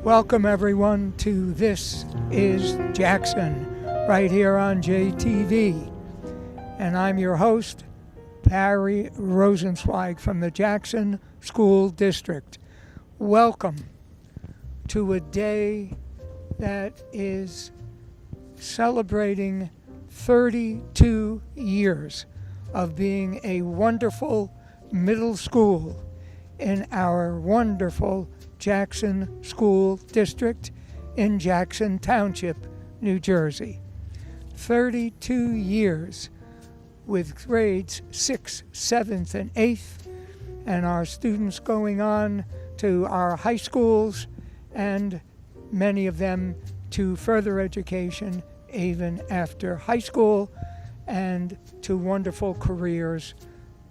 Welcome everyone to This is Jackson, right here on JTV. And I'm your host, Barry Rosenzweig from the Jackson School District. Welcome to a day that is celebrating 32 years of being a wonderful middle school in our wonderful Jackson School District in Jackson Township, New Jersey. 32 years with grades 6th, 7th, and 8th, and our students going on to our high schools, and many of them to further education even after high school, and to wonderful careers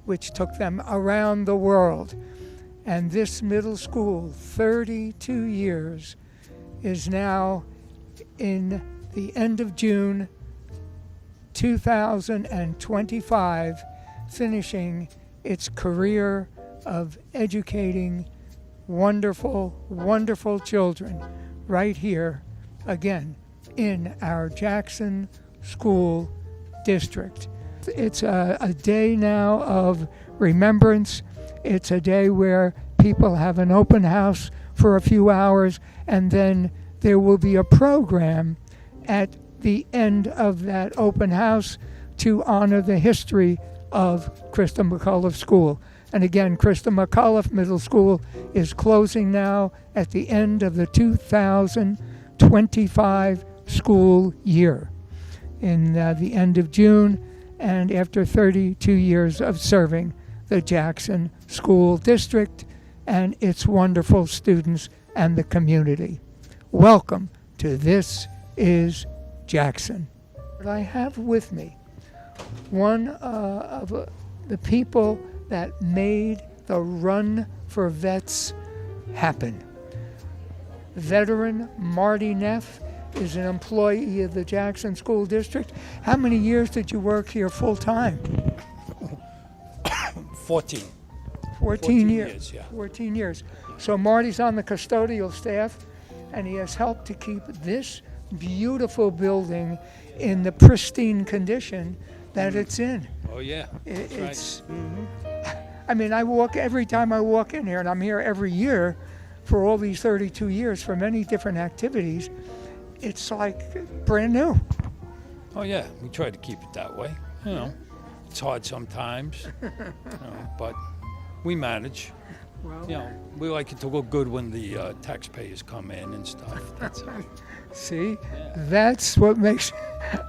which took them around the world. And this middle school, 32 years, is now in the end of June 2025, finishing its career of educating wonderful, wonderful children right here, again, in our Jackson School District. It's a day now of remembrance. It's a day where people have an open house for a few hours, and then there will be a program at the end of that open house to honor the history of Christa McAuliffe School. And again, Christa McAuliffe Middle School is closing now at the end of the 2025 school year in the end of June, and after 32 years of serving the Jackson School District and its wonderful students and the community. Welcome to This is Jackson. I have with me one of the people that made the Run for Vets happen. Veteran Marty Neff is an employee of the Jackson School District. How many years did you work here full time? 14 years. Yeah. 14 years. So Marty's on the custodial staff, and he has helped to keep this beautiful building in the pristine condition that it's in. Oh yeah, It's right. Mm-hmm. I mean, every time I walk in here, and I'm here every year for all these 32 years for many different activities, it's like brand new. Oh yeah, we try to keep it that way. You know, it's hard sometimes, but we manage. Well, You know, we like it to look good when the taxpayers come in and stuff. That's all. see, that's what makes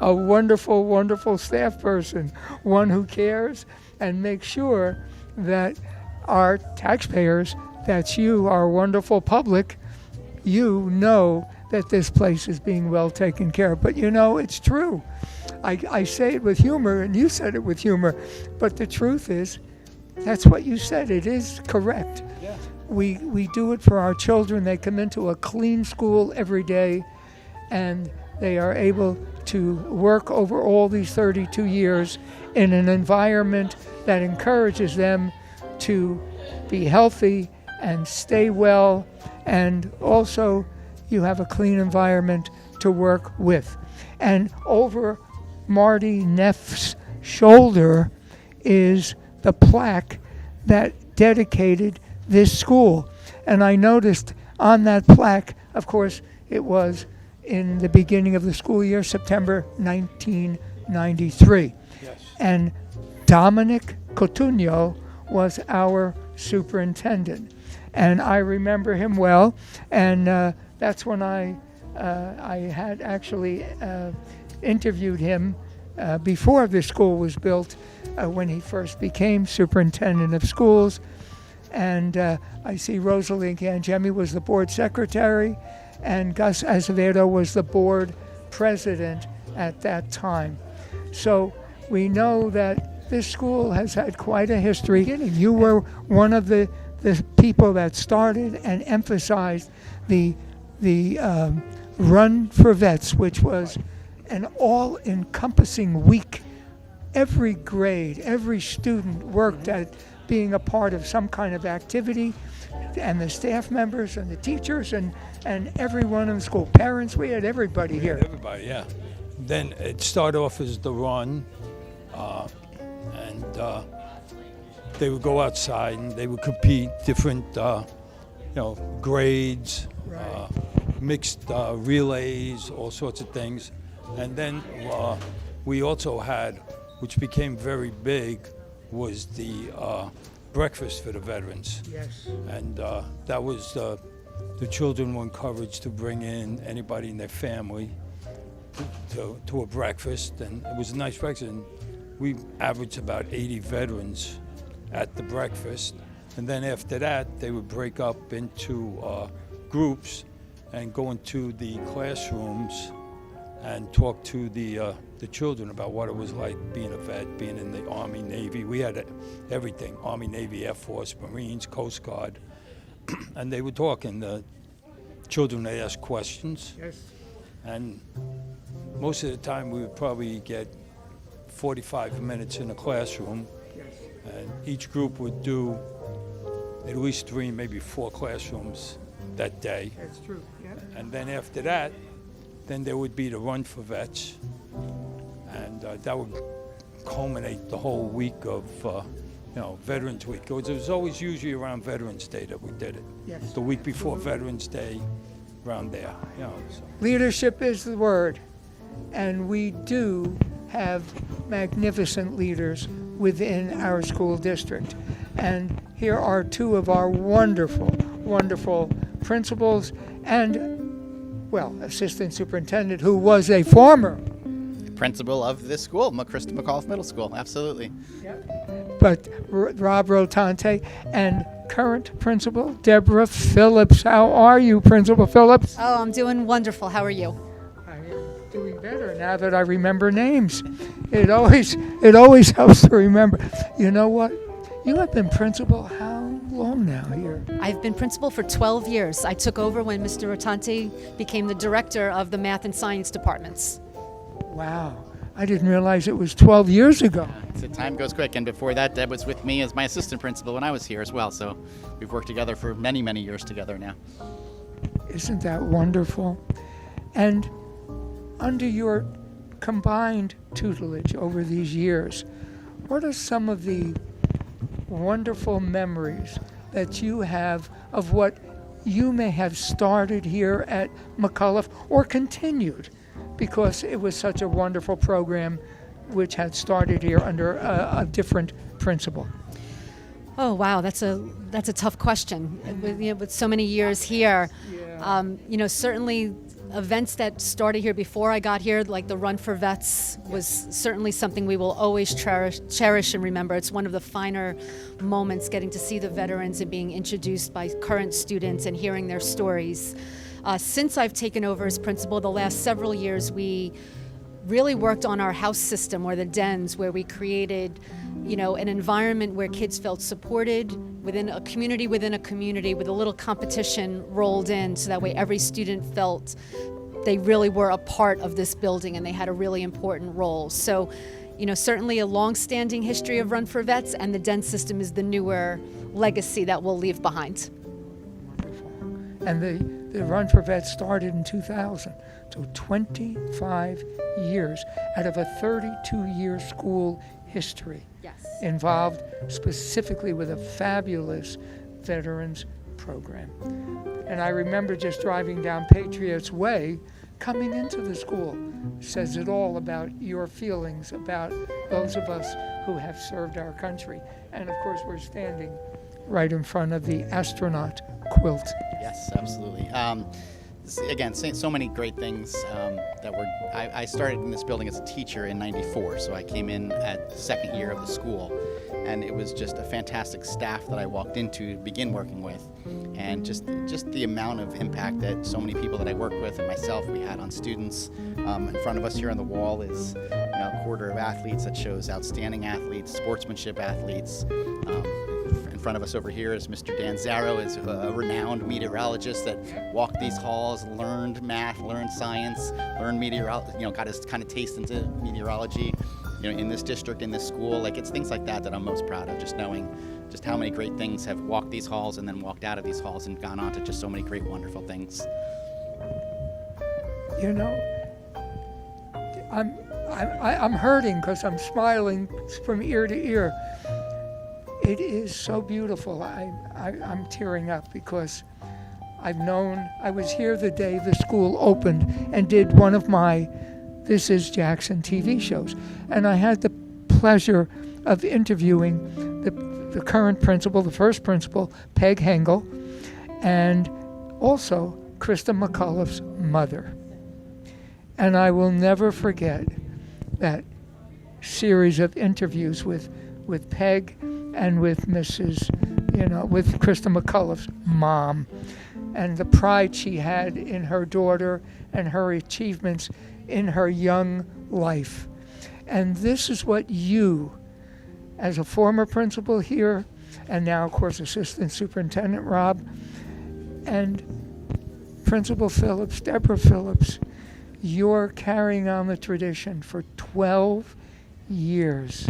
a wonderful, wonderful staff person, one who cares and makes sure that our taxpayers, that's you, our wonderful public, you know that this place is being well taken care of. But you know, it's true. I say it with humor, and you said it with humor, but the truth is, that's what you said. It is correct. Yeah. We do it for our children. They come into a clean school every day, and they are able to work over all these 32 years in an environment that encourages them to be healthy and stay well, and also you have a clean environment to work with. And over Marty Neff's shoulder is the plaque that dedicated this school. And I noticed on that plaque, of course, it was in the beginning of the school year, September 1993. Yes. And Dominic Cotugno was our superintendent. And I remember him well, and that's when I had actually interviewed him before the school was built, when he first became superintendent of schools. And I see Rosalie Gangemi was the board secretary, and Gus Azevedo was the board president at that time. So we know that this school has had quite a history. You were one of the people that started and emphasized the Run for Vets, which was an all-encompassing week. Every grade, every student worked at being a part of some kind of activity, and the staff members and the teachers and everyone in the school, parents, we had everybody here. Everybody, yeah. Then it started off as the run, and they would go outside and they would compete, different, grades, mixed relays, all sorts of things. And then we also had, which became very big, was the breakfast for the veterans. Yes. And that was the children were encouraged to bring in anybody in their family to a breakfast, and it was a nice breakfast. And we averaged about 80 veterans at the breakfast, and then after that they would break up into groups and go into the classrooms and talk to the children about what it was like being a vet, being in the Army, Navy. We had everything: Army, Navy, Air Force, Marines, Coast Guard, and they would talk, and the children would ask questions. Yes. And most of the time we would probably get 45 minutes in a classroom, Yes. and each group would do at least 3, maybe 4 classrooms that day. That's true. Yeah. And then after that, then there would be the Run for Vets, and that would culminate the whole week of Veterans Week. It was always usually around Veterans Day that we did it. Yes. The week before Veterans Day, around there. So. Leadership is the word, and we do have magnificent leaders within our school district. And here are 2 of our wonderful, wonderful principals and, well, assistant superintendent who was a former principal of this school, McAuliffe Middle School, absolutely. But Rob Rotante, and current principal Deborah Phillips. How are you, Principal Phillips? Oh, I'm doing wonderful. How are you? I am doing better now that I remember names. It always helps to remember. You know what? You have been principal how long now here? I've been principal for 12 years. I took over when Mr. Rotante became the director of the math and science departments. Wow. I didn't realize it was 12 years ago. So time goes quick, and before that, Deb was with me as my assistant principal when I was here as well, so we've worked together for many, many years together now. Isn't that wonderful? And under your combined tutelage over these years, what are some of the wonderful memories that you have of what you may have started here at McAuliffe or continued, because it was such a wonderful program which had started here under a different principal? Oh, wow, that's a tough question. With so many years here, certainly events that started here before I got here, like the Run for Vets, was certainly something we will always cherish and remember. It's one of the finer moments, getting to see the veterans and being introduced by current students and hearing their stories. Since I've taken over as principal, the last several years, we really worked on our house system, or the dens, where we created, an environment where kids felt supported within a community with a little competition rolled in, so that way every student felt they really were a part of this building and they had a really important role. So, certainly a long-standing history of Run for Vets, and the den system is the newer legacy that we'll leave behind. Wonderful. And the Run for Vets started in 2000, so 25 years out of a 32-year school history. Yes. Involved specifically with a fabulous veterans program. And I remember just driving down Patriots Way, coming into the school. Says it all about your feelings about those of us who have served our country. And of course, we're standing right in front of the astronaut quilt. Yes, absolutely. Again, so many great things I started in this building as a teacher in '94, so I came in at the second year of the school, and it was just a fantastic staff that I walked into to begin working with, and just the amount of impact that so many people that I worked with and myself we had on students. In front of us here on the wall is a quarter of athletes that shows outstanding athletes, sportsmanship athletes. In front of us over here is Mr. Dan Zarrow, is a renowned meteorologist that walked these halls, learned math, learned science, learned meteorology, got his kind of taste into meteorology. in this district, in this school. Like, it's things like that I'm most proud of, just knowing just how many great things have walked these halls and then walked out of these halls and gone on to just so many great, wonderful things. I'm hurting because I'm smiling from ear to ear. It is so beautiful. I'm tearing up because I was here the day the school opened and did one of my This Is Jackson TV shows. And I had the pleasure of interviewing the current principal, the first principal, Peg Hengel, and also Krista McAuliffe's mother. And I will never forget that series of interviews with Peg and with with Krista McAuliffe's mom, and the pride she had in her daughter and her achievements in her young life. And this is what you, as a former principal here, and now, of course, Assistant Superintendent Rob, and Principal Phillips, Deborah Phillips, you're carrying on the tradition for 12 years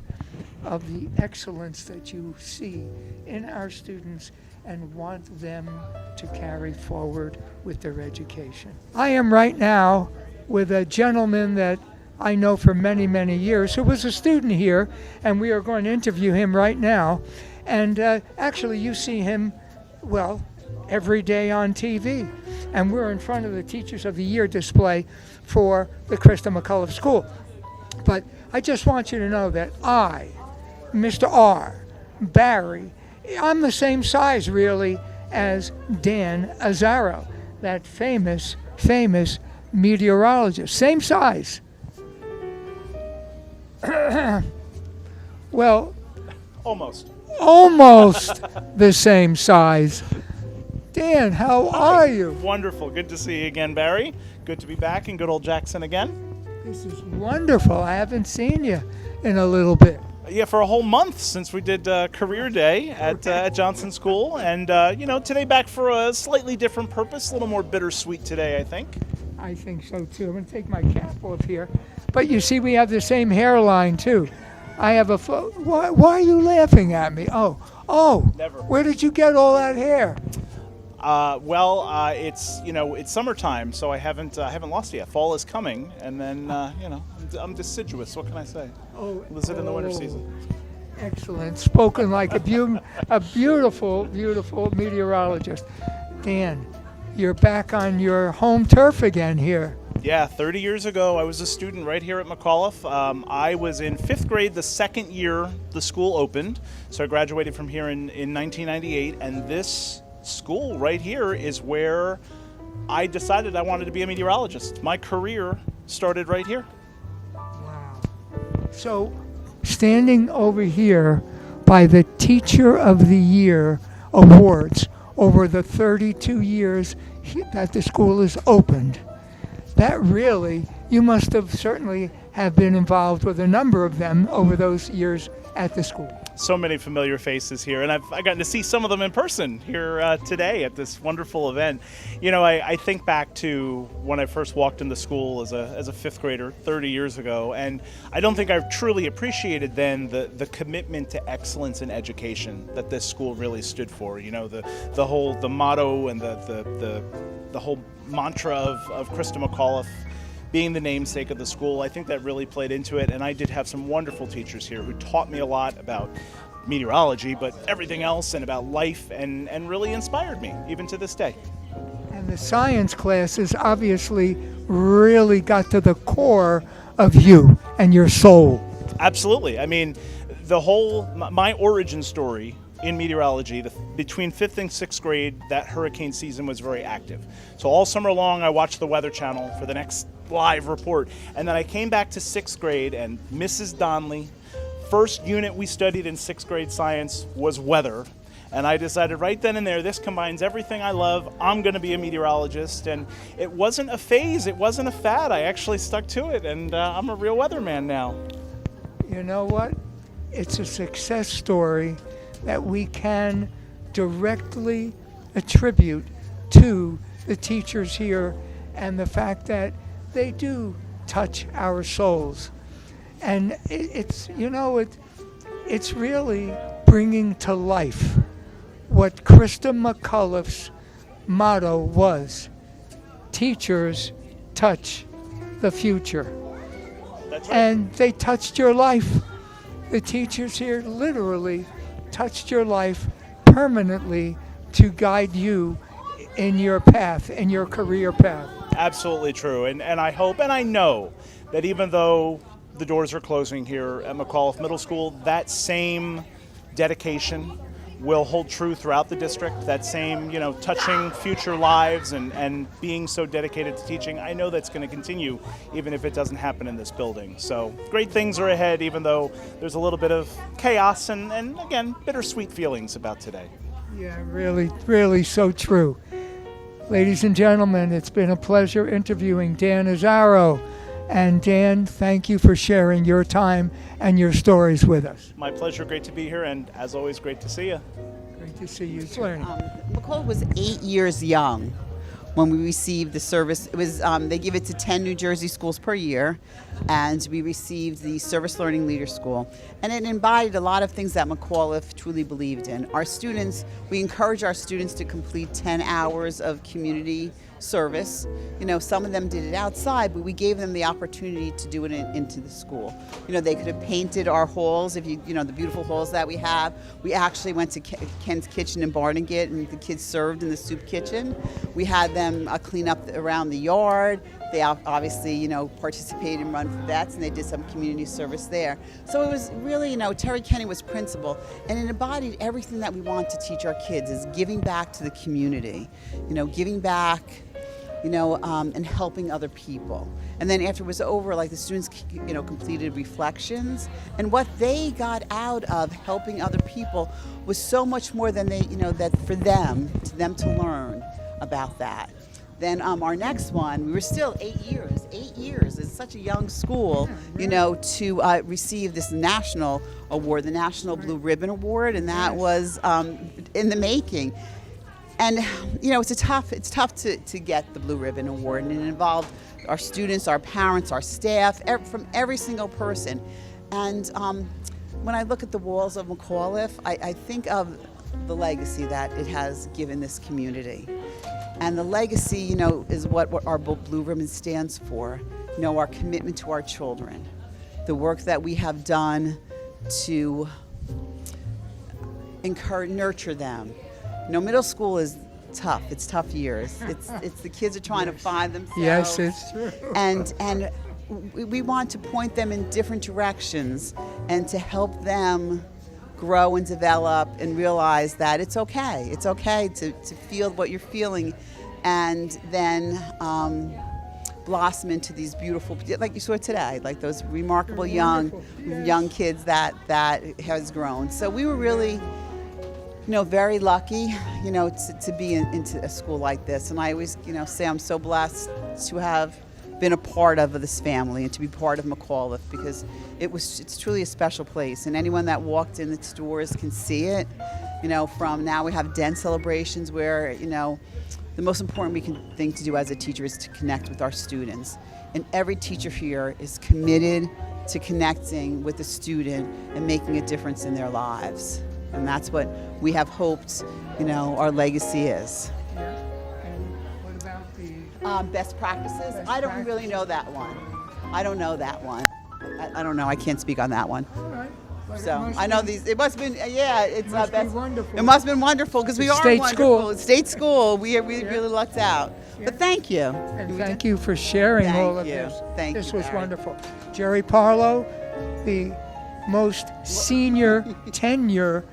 of the excellence that you see in our students and want them to carry forward with their education. I am right now with a gentleman that I know for many, many years who was a student here, and we are going to interview him right now. And actually, you see him, every day on TV. And we're in front of the Teachers of the Year display for the Krista McAuliffe School. But I just want you to know that I, Mr. R, Barry, I'm the same size really as Dan Azzaro, that famous meteorologist. Same size. Well, almost the same size. Dan, how are you? Wonderful. Good to see you again, Barry. Good to be back in good old Jackson again. This is wonderful. I haven't seen you in a little bit. Yeah, for a whole month since we did Career Day at Johnson School. And, today back for a slightly different purpose, a little more bittersweet today, I think. I think so, too. I'm going to take my cap off here. But you see, we have the same hairline, too. I have a why are you laughing at me? Oh, Never. Where did you get all that hair? It's summertime, so I haven't lost it yet. Fall is coming, and then I'm deciduous. What can I say? Lives it in the winter season. Excellent, spoken like a beautiful meteorologist. Dan, you're back on your home turf again here. Yeah, 30 years ago, I was a student right here at McAuliffe. I was in 5th grade the second year the school opened, so I graduated from here in 1998, and this school right here is where I decided I wanted to be a meteorologist. My career started right here. Wow. So, standing over here by the Teacher of the Year awards over the 32 years that the school is opened, that really, you must have certainly have been involved with a number of them over those years at the school. So many familiar faces here, and I've gotten to see some of them in person here today at this wonderful event. I think back to when I first walked into school as a 5th grader 30 years ago, and I don't think I truly appreciated then the commitment to excellence in education that this school really stood for. The motto and the whole mantra of Krista McAuliffe being the namesake of the school. I think that really played into it, and I did have some wonderful teachers here who taught me a lot about meteorology, but everything else, and about life, and really inspired me, even to this day. And the science classes obviously really got to the core of you and your soul. Absolutely. I mean, my origin story in meteorology, between 5th and 6th grade, that hurricane season was very active. So all summer long, I watched the Weather Channel for the next live report. And then I came back to 6th grade, and Mrs. Donnelly, first unit we studied in 6th grade science was weather. And I decided right then and there, this combines everything I love. I'm going to be a meteorologist. And it wasn't a phase. It wasn't a fad. I actually stuck to it, and I'm a real weatherman now. You know what? It's a success story that we can directly attribute to the teachers here and the fact that they do touch our souls. And it's really bringing to life what Krista McAuliffe's motto was: teachers touch the future. That's right. And they touched your life. The teachers here literally touched your life permanently to guide you in your path, in your career path. Absolutely true. And I hope and I know that even though the doors are closing here at McAuliffe Middle School, that same dedication will hold true throughout the district. That same, touching future lives and being so dedicated to teaching, I know that's going to continue even if it doesn't happen in this building. So great things are ahead, even though there's a little bit of chaos and again, bittersweet feelings about today. Yeah, really, really so true. Ladies and gentlemen, it's been a pleasure interviewing Dan Azzaro. And Dan, thank you for sharing your time and your stories with us. My pleasure. Great to be here. And as always, great to see you. Great to see you too. McAuliffe was 8 years young when we received the service. It was they give it to 10 New Jersey schools per year, and we received the Service Learning Leader School. And it embodied a lot of things that McAuliffe truly believed in. Our students, we encourage our students to complete 10 hours of community service. Some of them did it outside, but we gave them the opportunity to do it into the school. They could have painted our halls, the beautiful halls that we have. We actually went to Ken's Kitchen in Barnegat, and the kids served in the soup kitchen. We had them clean up around the yard. They obviously, participated in Run for Vets, and they did some community service there. So it was really, Terry Kenny was principal, and it embodied everything that we want to teach our kids, is giving back to the community, giving back, and helping other people. And then after it was over, the students, completed reflections, and what they got out of helping other people was so much more than that for them to learn about that. Then our next one, we were still 8 years. 8 years is such a young school, to receive this national award, the National Blue Ribbon Award, and that was in the making. And it's tough to get the Blue Ribbon Award, and it involved our students, our parents, our staff, from every single person. And when I look at the walls of McAuliffe, I think of the legacy that it has given this community. And the legacy, is what our Blue Ribbon stands for. Our commitment to our children, the work that we have done to nurture them. Middle school is tough. It's tough years. It's the kids are trying to find themselves. Yes, it's true. And we want to point them in different directions and to help them grow and develop and realize that it's okay. It's okay to feel what you're feeling, and then blossom into these beautiful, like you saw today, like those remarkable young kids that has grown. So we were really, very lucky, to be into a school like this. And I always, say I'm so blessed to have been a part of this family and to be part of McAuliffe, because it's truly a special place. And anyone that walked in its doors can see it. From now we have den celebrations where, the most important thing to do as a teacher is to connect with our students. And every teacher here is committed to connecting with the student and making a difference in their lives. And that's what we have hoped, our legacy is. Yeah. And what about the Best practices? I don't really know that one. I don't know that one. I don't know. I can't speak on that one. All right. But So I know these. It must have been. Yeah, it's must be best. wonderful. It must have been wonderful because we It's are state wonderful. school. It's state school. We really lucked out. Yeah. But thank you. And thank you for sharing Thank all of you. this. Thank This you, was Barry. wonderful. Jerry Parlow, the most senior tenured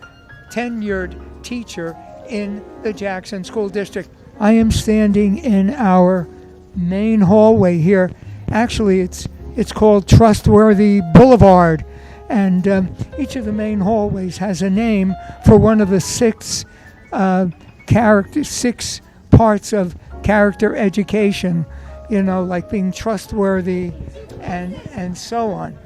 teacher in the Jackson School District. I am standing in our main hallway here. Actually, it's called Trustworthy Boulevard, and each of the main hallways has a name for one of the six parts of character education, like being trustworthy and so on.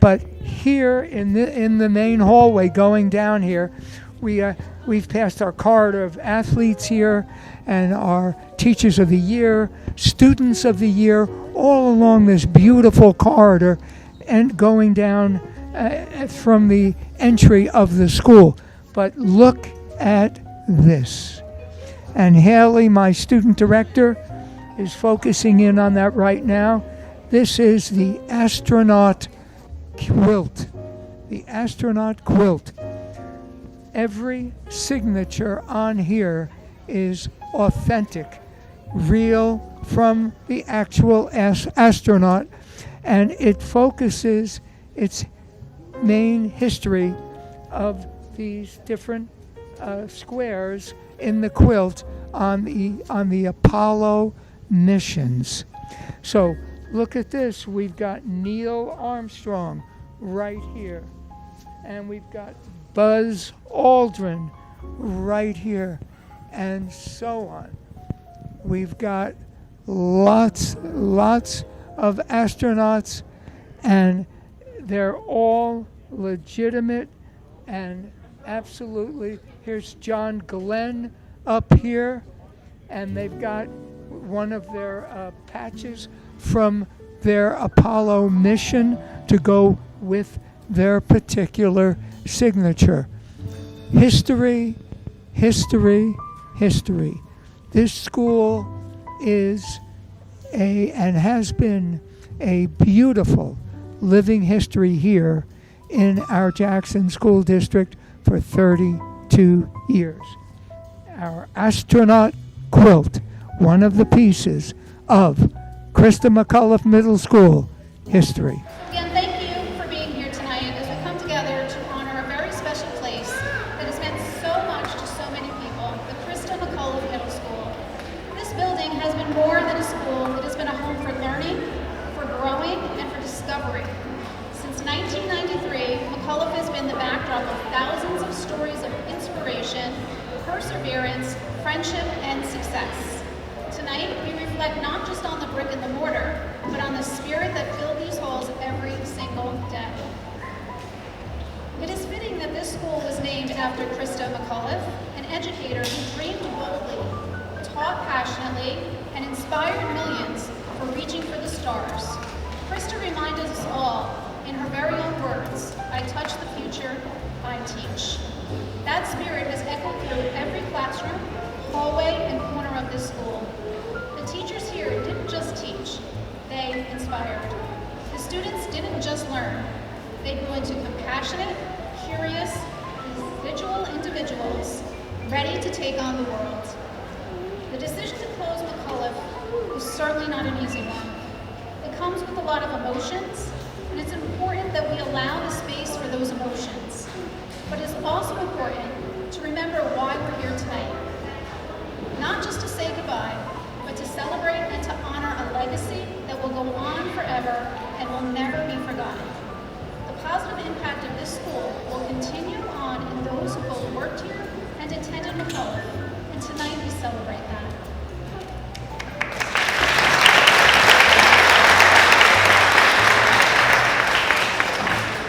But here in the main hallway going down here, we've passed our corridor of athletes here and our teachers of the year, students of the year, all along this beautiful corridor. and going down from the entry of the school. But look at this. And Haley, my student director, is focusing in on that right now. This is the astronaut quilt. The astronaut quilt. Every signature on here is authentic, real from the actual astronaut, and it focuses its main history of these different squares in the quilt on the Apollo missions. So look at this. We've got Neil Armstrong right here, and we've got Buzz Aldrin right here, and so on. We've got lots of astronauts, and they're all legitimate and absolutely. Here's John Glenn up here, and they've got one of their patches from their Apollo mission to go with their particular signature. History, history, history. This school is and has been a beautiful living history here in our Jackson School District for 32 years. Our astronaut quilt, one of the pieces of Christa McAuliffe Middle School history. Again, thank you for being here tonight as we come together to honor a very special place that has meant so much to so many people, the Christa McAuliffe Middle School. This building has been more than a school. It has been a home for learning, for growing, and for discovery. Since 1993, McAuliffe has been the backdrop of thousands of stories of inspiration, perseverance, friendship, and success. Tonight, we reflect not just on the brick and the mortar, but on the spirit that filled these halls every single day. It is fitting that this school was named after Christa McAuliffe, an educator who dreamed boldly, taught passionately, and inspired millions for reaching for the stars. Christa reminded us all, in her very own words, "I touch the future, I teach." That spirit has echoed through every classroom, hallway, and corner of this school. The teachers here didn't just teach, they inspired. The students didn't just learn, they grew into compassionate, curious, individual individuals, ready to take on the world. The decision to close McAuliffe was certainly not an easy one. It comes with a lot of emotions, and it's important that we allow the space for those emotions. But it's also important to remember why we're here tonight. Not just to say goodbye, but to celebrate and to honor a legacy that will go on forever and will never be forgotten. The positive impact of this school will continue on in those who both worked here and attended McAuliffe, and tonight we celebrate that.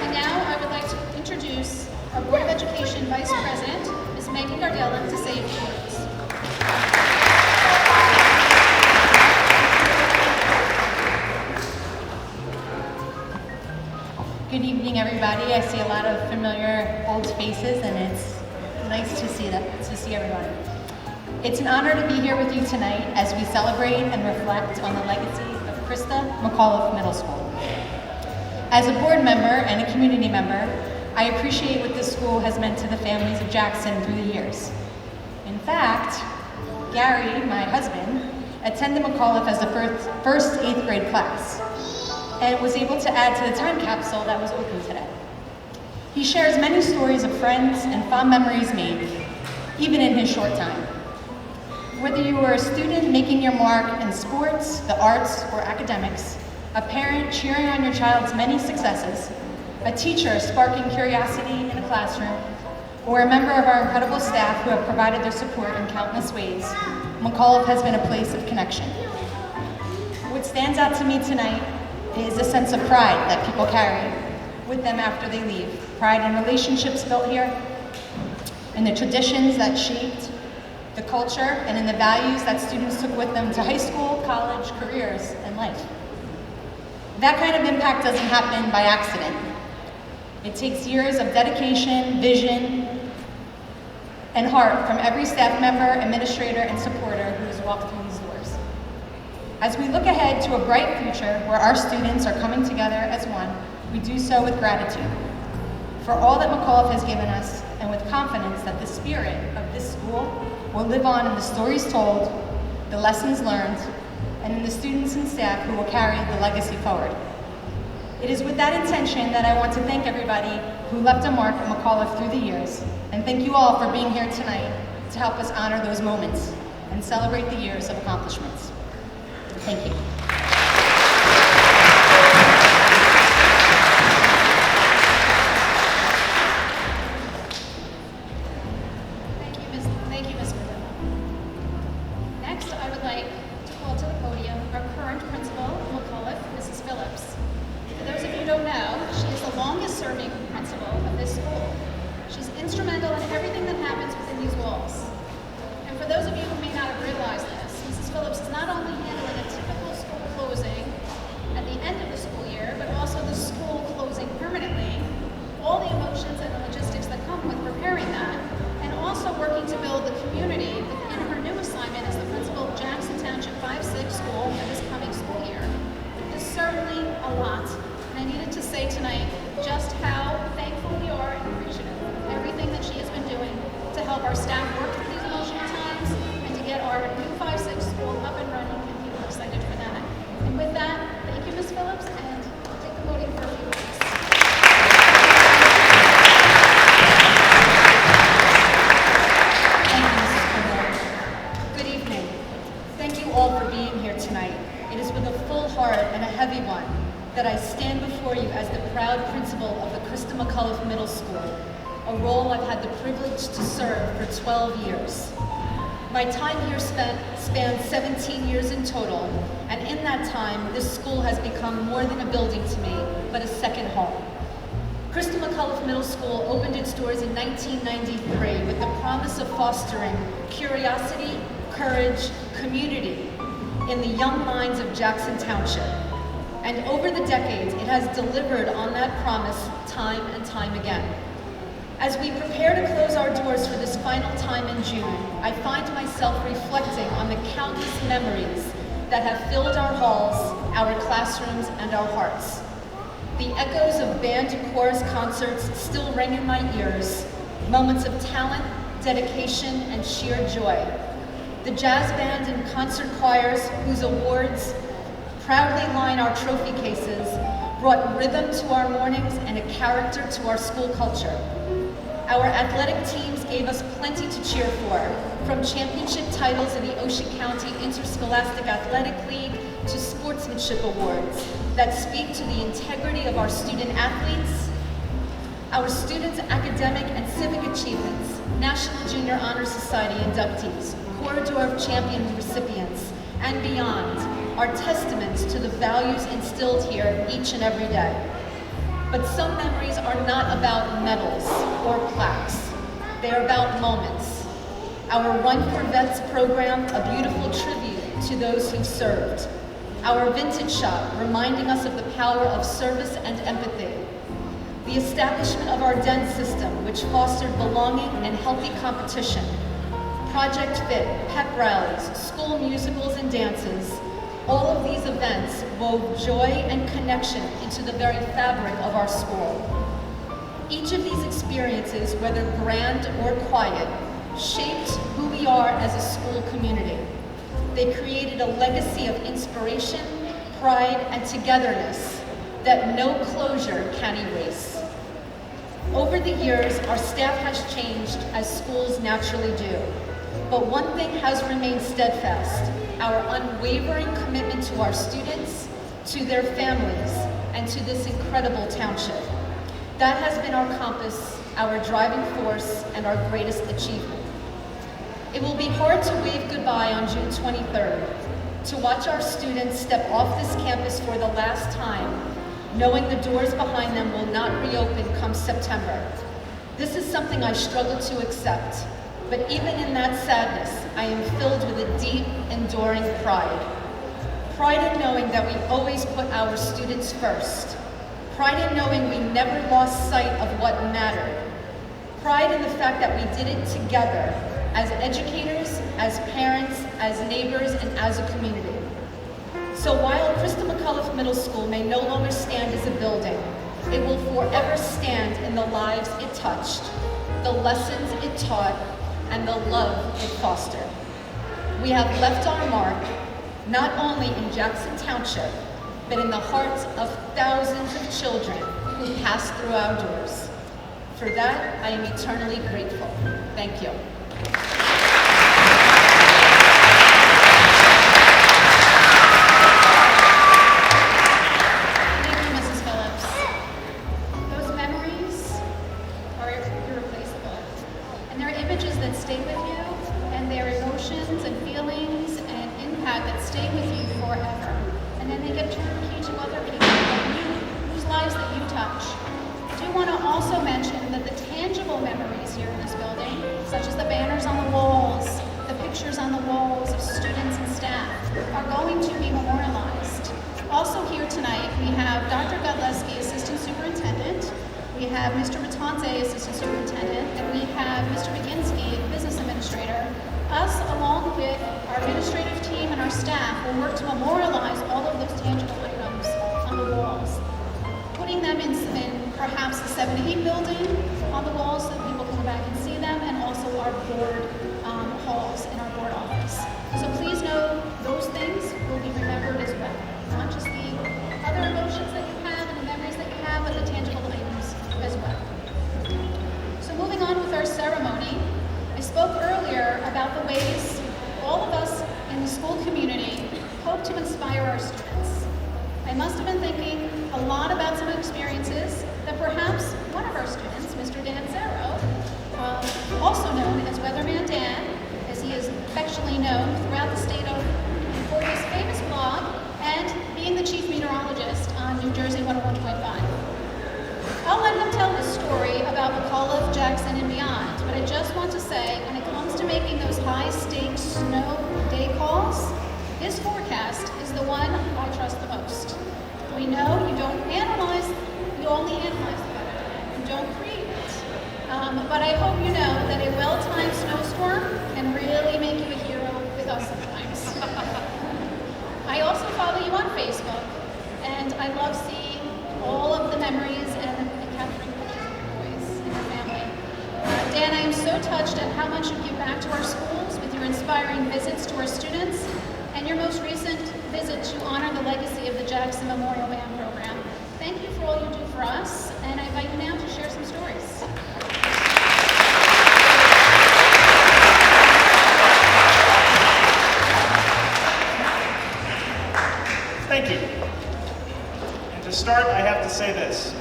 And now I would like to introduce our Board of Education Vice President, Ms. Maggie Gardella, to say a few words. Good evening, everybody. I see a lot of familiar old faces, and it's nice to see everyone. It's an honor to be here with you tonight as we celebrate and reflect on the legacy of Christa McAuliffe Middle School. As a board member and a community member, I appreciate what this school has meant to the families of Jackson through the years. In fact, Gary, my husband, attended McAuliffe as the first 8th grade class, and was able to add to the time capsule that was open today. He shares many stories of friends and fond memories made, even in his short time. Whether you were a student making your mark in sports, the arts, or academics, a parent cheering on your child's many successes, a teacher sparking curiosity in a classroom, or a member of our incredible staff who have provided their support in countless ways, McAuliffe has been a place of connection. What stands out to me tonight is a sense of pride that people carry with them after they leave. Pride in relationships built here, in the traditions that shaped the culture, and in the values that students took with them to high school, college, careers, and life. That kind of impact doesn't happen by accident. It takes years of dedication, vision, and heart from every staff member, administrator, and supporter who has walked through these doors. As we look ahead to a bright future where our students are coming together as one, we do so with gratitude for all that McAuliffe has given us, and with confidence that the spirit of this school will live on in the stories told, the lessons learned, and in the students and staff who will carry the legacy forward. It is with that intention that I want to thank everybody who left a mark at McAuliffe through the years, and thank you all for being here tonight to help us honor those moments and celebrate the years of accomplishments. Thank you. Thank you, Ms. Medina. Next, I would like to call to the podium our current principal of McAuliffe, Mrs. Phillips. For those of you who don't know, she is the longest-serving principal of this school. She's instrumental in everything that happens within these walls. And for those of you who may not have realized this, Mrs. Phillips is not only handling a typical school closing at the end of the school year, but also the school closing permanently, all the emotions and the logistics that come with preparing that, and also working to build the community in her new assignment as the principal of Jackson Township 5-6 school for this coming school year. It is certainly a lot, and I needed to say tonight just how thankful we are and appreciative of everything that she has been doing to help our staff work through these emotional times and to get our new 5-6 school up and running, and people are excited for that. And with that, thank you, Ms. Phillips, and I'll take the podium for a few minutes. Thank you, Mrs. Cornell. Good evening. Thank you all for being here tonight. It is with a full heart and a heavy one that I stand before you as the proud principal of the Krista McAuliffe Middle School, a role I've had the privilege to serve for 12 years. My time here spans 17 years in total, and in that time, this school has become more than a building to me, but a second home. Krista McAuliffe Middle School opened its doors in 1993 with the promise of fostering curiosity, courage, community in the young minds of Jackson Township. And over the decades, it has delivered on that promise time and time again. As we prepare to close our doors for this final time in June, I find myself reflecting on the countless memories that have filled our halls, our classrooms, and our hearts. The echoes of band and chorus concerts still ring in my ears, moments of talent, dedication, and sheer joy. The jazz band and concert choirs whose awards proudly line our trophy cases brought rhythm to our mornings and a character to our school culture. Our athletic teams gave us plenty to cheer for, from championship titles in the Ocean County Interscholastic Athletic League to sportsmanship awards that speak to the integrity of our student athletes, our students' academic and civic achievements, National Junior Honor Society inductees, Corridor of Champions recipients, and beyond are testaments to the values instilled here each and every day. But some memories are not about medals or plaques. They are about moments. Our Run for Vets program, a beautiful tribute to those who served. Our vintage shop, reminding us of the power of service and empathy. The establishment of our den system, which fostered belonging and healthy competition. Project Fit, pep rallies, school musicals and dances. All of these events wove joy and connection into the very fabric of our school. Each of these experiences, whether grand or quiet, shaped who we are as a school community. They created a legacy of inspiration, pride, and togetherness that no closure can erase. Over the years, our staff has changed as schools naturally do. But one thing has remained steadfast: our unwavering commitment to our students, to their families, and to this incredible township. That has been our compass, our driving force, and our greatest achievement. It will be hard to wave goodbye on June 23rd, to watch our students step off this campus for the last time, knowing the doors behind them will not reopen come September. This is something I struggle to accept. But even in that sadness, I am filled with a deep, enduring pride. Pride in knowing that we always put our students first. Pride in knowing we never lost sight of what mattered. Pride in the fact that we did it together as educators, as parents, as neighbors, and as a community. So while Christa McAuliffe Middle School may no longer stand as a building, it will forever stand in the lives it touched, the lessons it taught, and the love it fostered. We have left our mark, not only in Jackson Township, but in the hearts of thousands of children who pass through our doors. For that, I am eternally grateful. Thank you. Thank you, Mrs. Phillips. Those memories are irreplaceable. And they're images that stay with you, and they're emotions and feelings and impact that stay with you forever. And then they get turned key to other people whose lives that you touch. I do want to also mention that the tangible memories here in this building, such as the banners on the walls, the pictures on the walls of students and staff, are going to be memorialized. Also here tonight, we have Dr. Godleski, Assistant Superintendent, we have Mr. Matante, Assistant Superintendent, and we have Mr. McGinsky, Business Administrator. Us, along with our administrative team and our staff, will work to memorialize all of those tangible items on the walls, putting them in perhaps the 7-8 building on the walls so that people can go back and see them, and also our board halls in our board office. So please know those things will be remembered as well, not just the other emotions that you have and the memories that you have, but the tangible items as well. So moving on with our ceremony, I spoke earlier about the ways all of us in the school community hope to inspire our students. I must have been thinking a lot about some experiences that perhaps one of our students, Mr. Dan Zero, also known as Weatherman Dan, as he is affectionately known throughout the state of, for his famous blog and being the chief meteorologist on New Jersey 101.5. I'll let him tell his story about McAuliffe, Jackson, and beyond, but I just want to say, when it comes to making those high-stakes snow day calls, his forecast is the one I trust the most. We know you don't analyze, you only analyze the weather. You don't create it. But I hope you know that a well-timed snowstorm can really make you a hero with us sometimes. I also follow you on Facebook, and I love seeing all of the memories and capturing pictures of your boys and your family. Dan, I am so touched at how much you give back to our schools with your inspiring visits to our students, and your most recent visit to honor the legacy of the Jackson Memorial Band Program. Thank you for all you do for us, and I invite you now to share some stories. Thank you. And to start, I have to say this.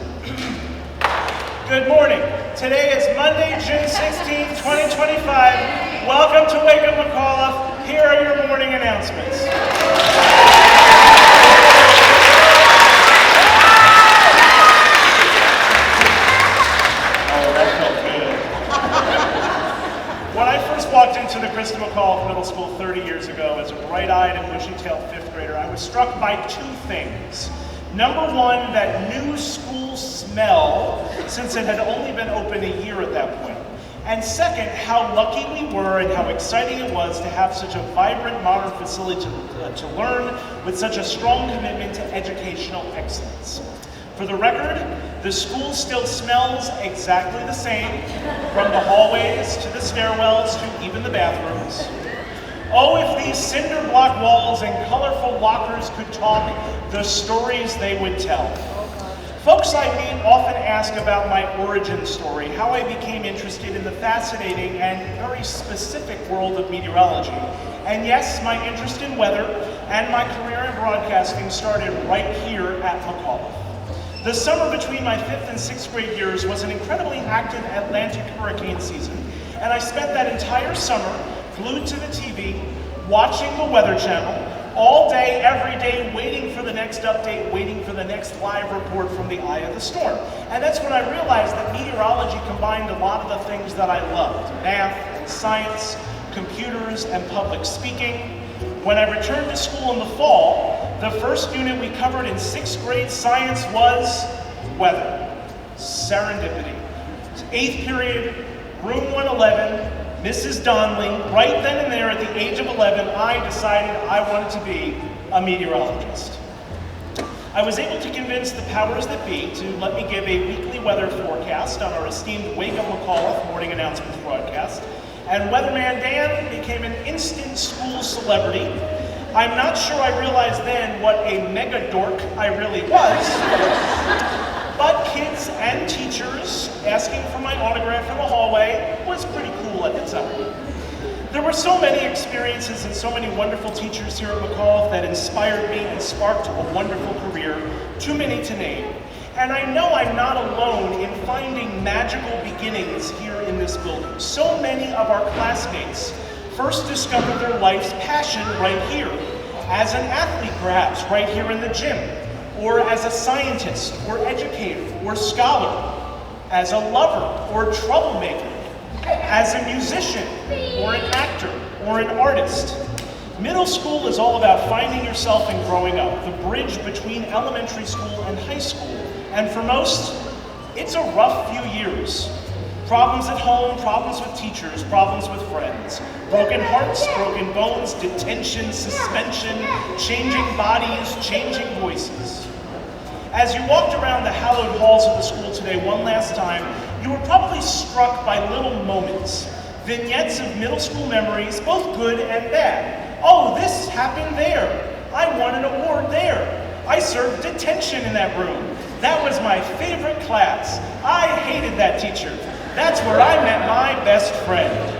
Good morning. Today is Monday, June 16, 2025. Welcome to Wake Up McAuliffe. Here are your morning announcements. Oh, that felt good. When I first walked into the Christa McAuliffe Middle School 30 years ago as a bright-eyed and bushy-tailed fifth grader, I was struck by two things. Number one, that new school smell, since it had only been open a year at that point. And second, how lucky we were and how exciting it was to have such a vibrant modern facility to learn with such a strong commitment to educational excellence. For the record, the school still smells exactly the same, from the hallways to the stairwells to even the bathrooms. Oh, if these cinder block walls and colorful lockers could talk, the stories they would tell. Folks I meet often ask about my origin story, how I became interested in the fascinating and very specific world of meteorology. And yes, my interest in weather and my career in broadcasting started right here at McAuliffe. The summer between my 5th and 6th grade years was an incredibly active Atlantic hurricane season, and I spent that entire summer glued to the TV, watching the Weather Channel, all day, every day, waiting for the next update, waiting for the next live report from the eye of the storm. And that's when I realized that meteorology combined a lot of the things that I loved: math and science, computers and public speaking. When I returned to school in the fall, the first unit we covered in 6th grade science was weather. Serendipity. 8th period, room 111, Mrs. Donnelly. Right then and there at the age of 11, I decided I wanted to be a meteorologist. I was able to convince the powers that be to let me give a weekly weather forecast on our esteemed Wake Up McAuliffe morning announcements broadcast, and Weatherman Dan became an instant school celebrity. I'm not sure I realized then what a mega dork I really was, but kids and teachers asking for my autograph in the hallway was pretty cool at the time. There were so many experiences and so many wonderful teachers here at McAuliffe that inspired me and sparked a wonderful career, too many to name. And I know I'm not alone in finding magical beginnings here in this building. So many of our classmates first discovered their life's passion right here, as an athlete perhaps, right here in the gym, or as a scientist, or educator, or scholar, as a lover, or troublemaker, as a musician, or an actor, or an artist. Middle school is all about finding yourself and growing up, the bridge between elementary school and high school. And for most, it's a rough few years. Problems at home, problems with teachers, problems with friends. Broken hearts, broken bones, detention, suspension, changing bodies, changing voices. As you walked around the hallowed halls of the school today one last time, you were probably struck by little moments, vignettes of middle school memories, both good and bad. Oh, this happened there. I won an award there. I served detention in that room. That was my favorite class. I hated that teacher. That's where I met my best friend.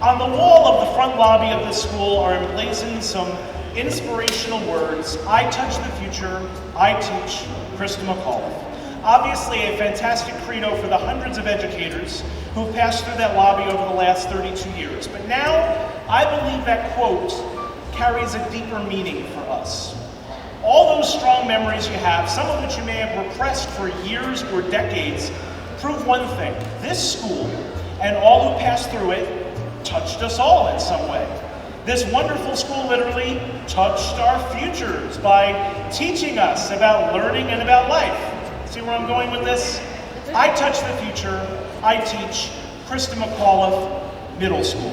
On the wall of the front lobby of the school are emblazoned some inspirational words. I touch the future, I teach, Krista McAuliffe. Obviously a fantastic credo for the hundreds of educators who've passed through that lobby over the last 32 years. But now, I believe that quote carries a deeper meaning for us. All those strong memories you have, some of which you may have repressed for years or decades, prove one thing. This school, and all who passed through it, touched us all in some way. This wonderful school literally touched our futures by teaching us about learning and about life. See where I'm going with this? I touch the future, I teach Krista McAuliffe Middle School.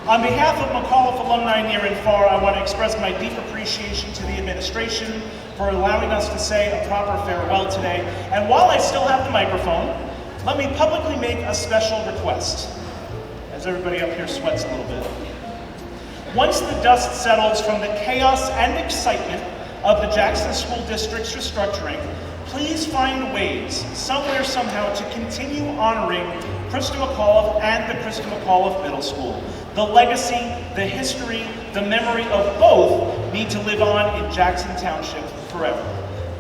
On behalf of McAuliffe alumni near and far, I want to express my deep appreciation to the administration for allowing us to say a proper farewell today. And while I still have the microphone, let me publicly make a special request, as everybody up here sweats a little bit. Once the dust settles from the chaos and excitement of the Jackson School District's restructuring, please find ways, somewhere, somehow, to continue honoring Krista McAuliffe and the Krista McAuliffe Middle School. The legacy, the history, the memory of both need to live on in Jackson Township forever.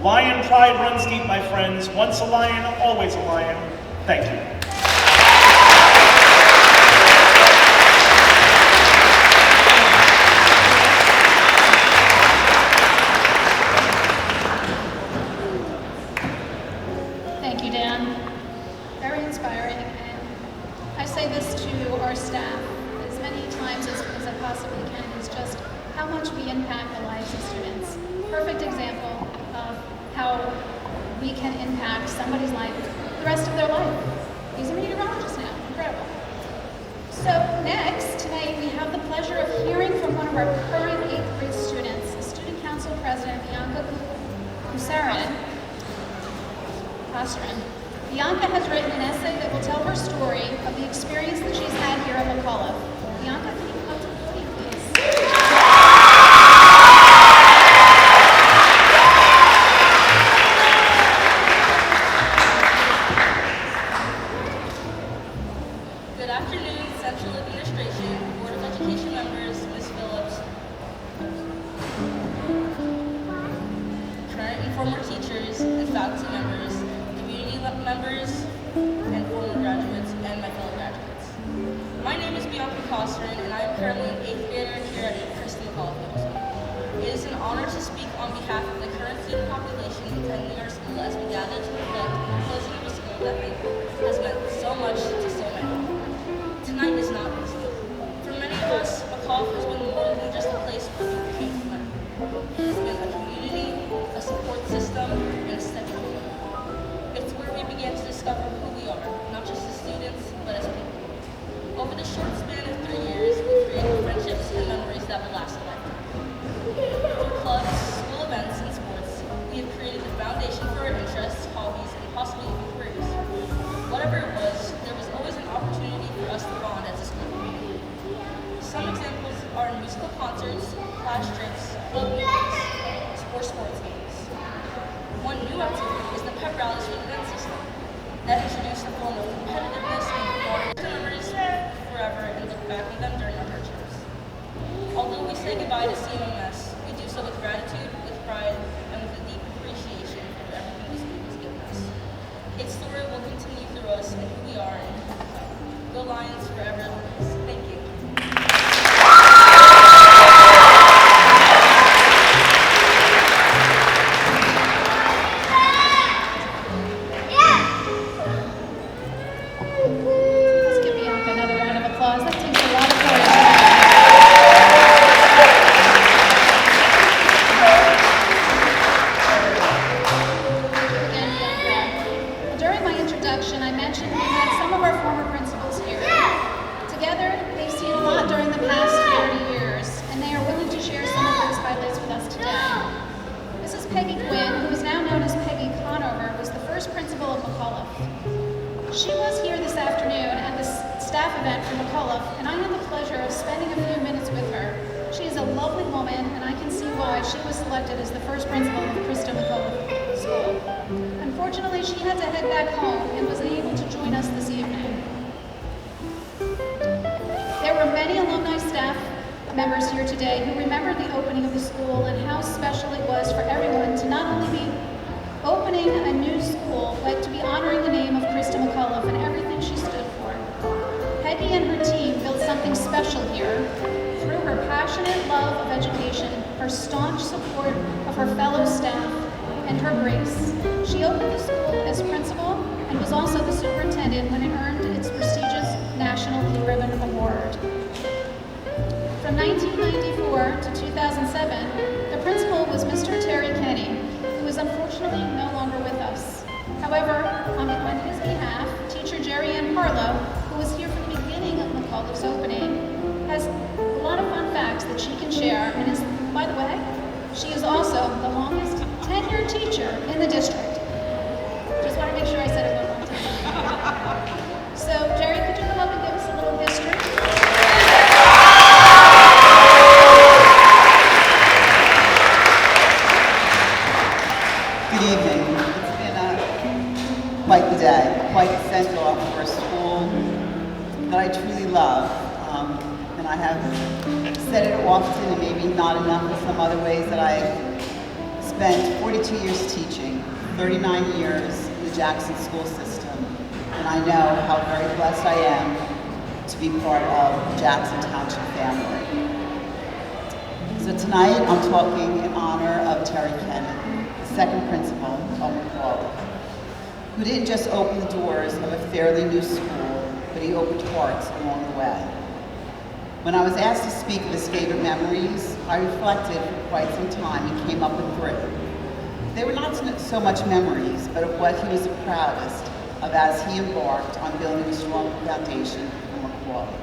Lion pride runs deep, my friends. Once a lion, always a lion. Thank you. Thank you, Dan. Very inspiring, and I say this to our staff as many times as I possibly can, is just how much we impact the lives of students. Perfect example of how we can impact somebody's life the rest of their life. He's a meteorologist now, incredible. So next, tonight, we have the pleasure of hearing from one of our current 8th grade students, Student Council President Bianca Kostrin. Bianca has written an essay that will tell her story of the experience that she's had here at McAuliffe. Bianca, can you come to the podium, please? Good afternoon, Central Administration, Board of Education members, Ms. Phillips, current and former teachers and faculty members, community members, and former graduates, and my fellow graduates. My name is Bianca Kostrin, and I am currently an 8th grader here at Krista McAuliffe Middle School. It is an honor to speak on behalf of the current student population attending our school as we gather to reflect on the closing of a school that has meant so much to so many. Tonight is not easy. For many of us, McAuliffe has been more than just a place where we came to learn. are musical concerts, class trips, club meetings, or sports games. One new activity is the pep rallies for the event system that introduced a form of competitiveness and reward memories forever and look back on them during our hardships. Although we say goodbye to CMMS, we do so with gratitude, with pride, and with a deep appreciation for everything this group has given us. Its story will continue through us and who we are and who we become. Go Lions forever always. Thank you. Let's give Bianca another round of applause. That takes a lot of courage. Again, Bianca. During my introduction, I mentioned we had some of our former principals here. Together, they've seen a lot during the past 30 years, and they are willing to share some of those highlights with us today. Mrs. Peggy Quinn, who is now known as Peggy Conover, was the first principal of McAuliffe. She was here this afternoon at the staff event for McAuliffe, and I had the pleasure of spending a few minutes with her. She is a lovely woman, and I can see why she was selected as the first principal of Christo McAuliffe School. Unfortunately, she had to head back home and was unable to join us this evening. There were many alumni staff members here today who remembered the opening of the school and how special it was for everyone to not only be opening a new school, but to be honoring the name of Christo McAuliffe and everything she stood for. Peggy and her team built something special here through her passionate love of education, her staunch support of her fellow staff, and her grace. She opened the school as principal and was also the superintendent when it earned its prestigious National Blue Ribbon Award. From 1994 to 2007, the principal was Mr. Terry Kenny, who is unfortunately no longer with us. However, on his behalf, teacher Jerry Ann Harlow, who was here from the beginning of McAuliffe's opening, has a lot of fun facts that she can share, and is, by the way, she is also the longest tenured teacher in the district. Just want to make sure I said it one more time. So, Jerry, could you come up and give us a little history? Good evening. It's been quite the day, quite the send off for a school that I truly love. And I have said it often, and maybe not enough in some other ways, that I spent 42 years teaching, 39 years in the Jackson school system, and I know how very blessed I am to be part of the Jackson Township family. So tonight I'm talking in honor of Terry Kennan, the second principal of McAuliffe, who didn't just open the doors of a fairly new school, but he opened hearts along the way. When I was asked to speak of his favorite memories, I reflected for quite some time and came up with 3. They were not so much memories, but of what he was the proudest of as he embarked on building a strong foundation for McAuliffe.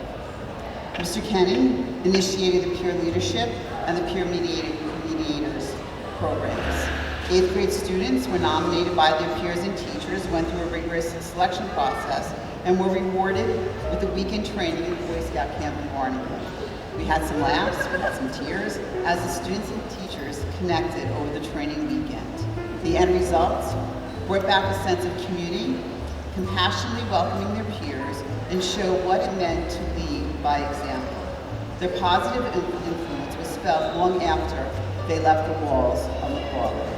Mr. Kennan initiated the peer leadership and the peer mediators programs. 8th grade students were nominated by their peers and teachers, went through a rigorous selection process, and were rewarded with a weekend training at Boy Scout camp in Barnegat. We had some laughs, we had some tears, as the students and teachers connected over the training weekend. The end results brought back a sense of community, compassionately welcoming their peers, and showed what it meant to lead by example. Their positive influence was felt long after they left the walls of McAuliffe.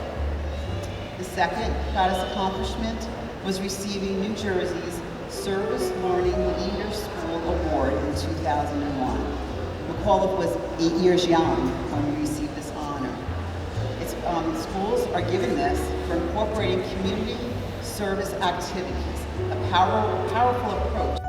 The second proudest accomplishment was receiving New Jersey's Service Learning Leader School Award in 2001. McAuliffe was 8 years young when we received this honor. Schools are given this for incorporating community service activities, a powerful approach.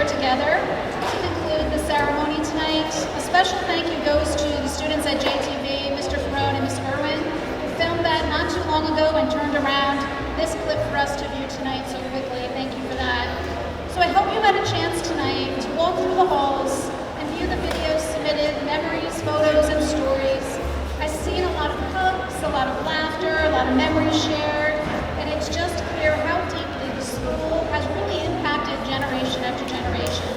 share together to conclude the ceremony tonight. A special thank you goes to the students at JTV, Mr. Ferrone and Ms. Irwin, who filmed that not too long ago and turned around this clip for us to view tonight so quickly. Thank you for that. So I hope you had a chance tonight to walk through the halls and view the videos submitted, memories, photos, and stories. I've seen a lot of hugs, a lot of laughter, a lot of memories shared, and it's just clear how deeply the school has really impacted generation after generation.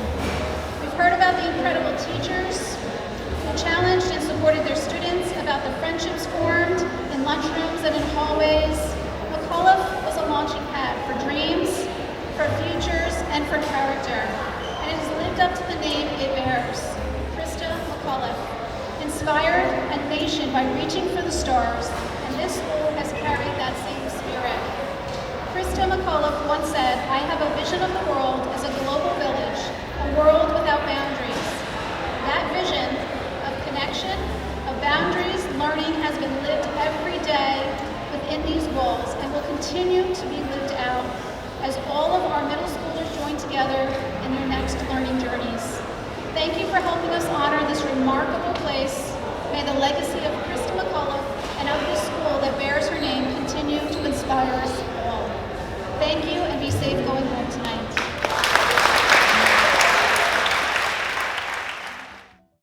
We've heard about the incredible teachers who challenged and supported their students, about the friendships formed in lunchrooms and in hallways. McAuliffe was a launching pad for dreams, for futures, and for character, and it has lived up to the name it bears, Krista McAuliffe. Inspired a nation by reaching for the stars, and this school has carried that same spirit. Krista McAuliffe once said, "I have a vision of the world as a global village, a world without boundaries." That vision of connection, of boundaries, learning has been lived every day within these walls and will continue to be lived out as all of our middle schoolers join together in their next learning journeys. Thank you for helping us honor this remarkable place. May the legacy of Krista McAuliffe and of this